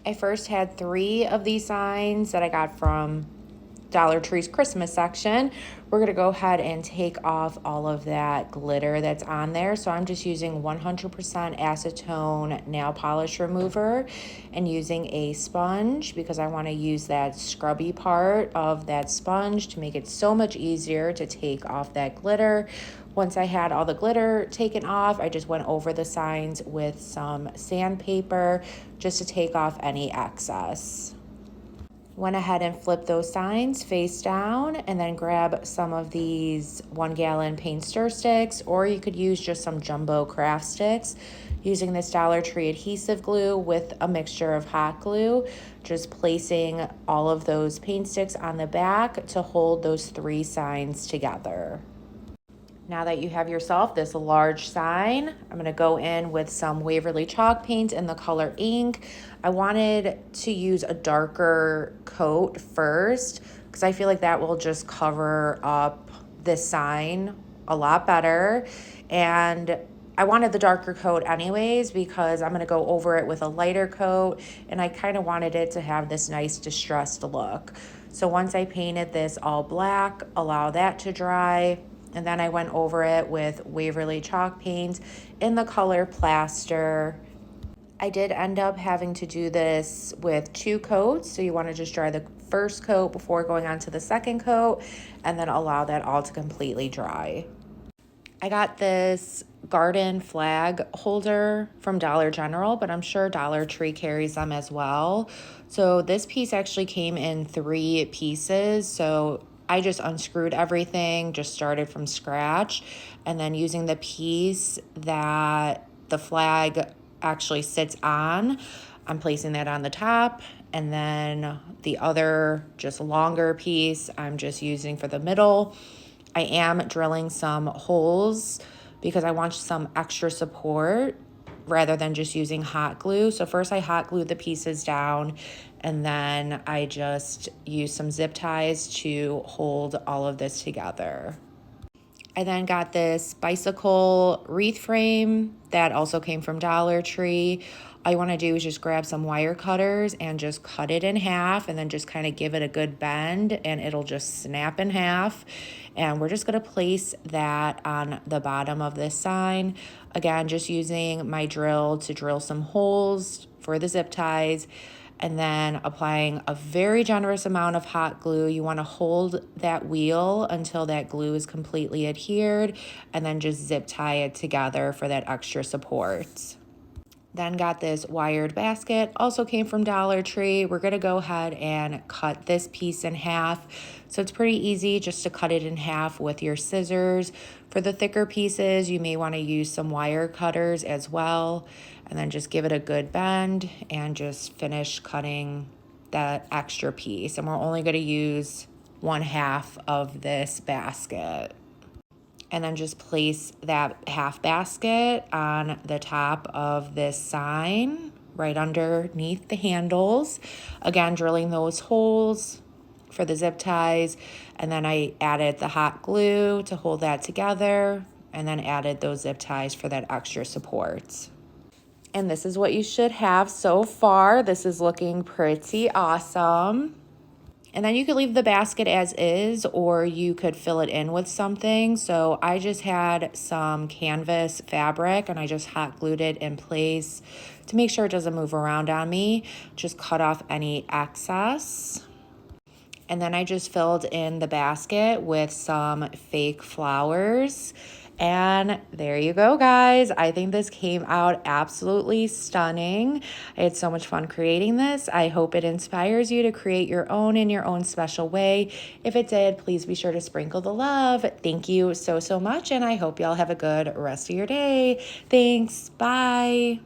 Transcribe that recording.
I first had 3 of these signs that I got from Dollar Tree's Christmas section. We're gonna go ahead and take off all of that glitter that's on there. So I'm just using 100% acetone nail polish remover and using a sponge because I wanna use that scrubby part of that sponge to make it so much easier to take off that glitter. Once I had all the glitter taken off, I just went over the signs with some sandpaper just to take off any excess. Went ahead and flipped those signs face down and then grab some of these 1-gallon paint stir sticks, or you could use just some jumbo craft sticks using this Dollar Tree adhesive glue with a mixture of hot glue, just placing all of those paint sticks on the back to hold those 3 signs together. Now that you have yourself this large sign, I'm going to go in with some Waverly chalk paint in the color ink. I wanted to use a darker coat first because I feel like that will just cover up this sign a lot better. And I wanted the darker coat anyways because I'm going to go over it with a lighter coat, and I kind of wanted it to have this nice distressed look. So once I painted this all black, allow that to dry. And then I went over it with Waverly chalk paint in the color plaster. I did end up having to do this with 2 coats. So you want to just dry the first coat before going on to the second coat and then allow that all to completely dry. I got this garden flag holder from Dollar General, but I'm sure Dollar Tree carries them as well. So this piece actually came in 3 pieces. So I just unscrewed everything, just started from scratch, and then using the piece that the flag actually sits on, I'm placing that on the top, and then the other just longer piece I'm just using for the middle. I am drilling some holes because I want some extra support rather than just using hot glue. So first I hot glued the pieces down, and then I just used some zip ties to hold all of this together. I then got this bicycle wreath frame that also came from Dollar Tree. All you want to do is just grab some wire cutters and just cut it in half and then just kind of give it a good bend and it'll just snap in half. And we're just going to place that on the bottom of this sign. Again, just using my drill to drill some holes for the zip ties, and then applying a very generous amount of hot glue. You want to hold that wheel until that glue is completely adhered, and then just zip tie it together for that extra support. Then got this wired basket, also came from Dollar Tree. We're gonna go ahead and cut this piece in half. So it's pretty easy just to cut it in half with your scissors. For the thicker pieces, you may wanna use some wire cutters as well, and then just give it a good bend and just finish cutting that extra piece. And we're only gonna use 1/2 of this basket. And then just place that half basket on the top of this sign right underneath the handles. Again, drilling those holes for the zip ties. And then I added the hot glue to hold that together, and then added those zip ties for that extra support. And this is what you should have so far. This is looking pretty awesome. And then you could leave the basket as is, or you could fill it in with something. So I just had some canvas fabric and I just hot glued it in place to make sure it doesn't move around on me. Just cut off any excess. And then I just filled in the basket with some fake flowers. And there you go, guys. I think this came out absolutely stunning. I had so much fun creating this. I hope it inspires you to create your own in your own special way. If it did, please be sure to sprinkle the love. Thank you so, so much. And I hope y'all have a good rest of your day. Thanks. Bye.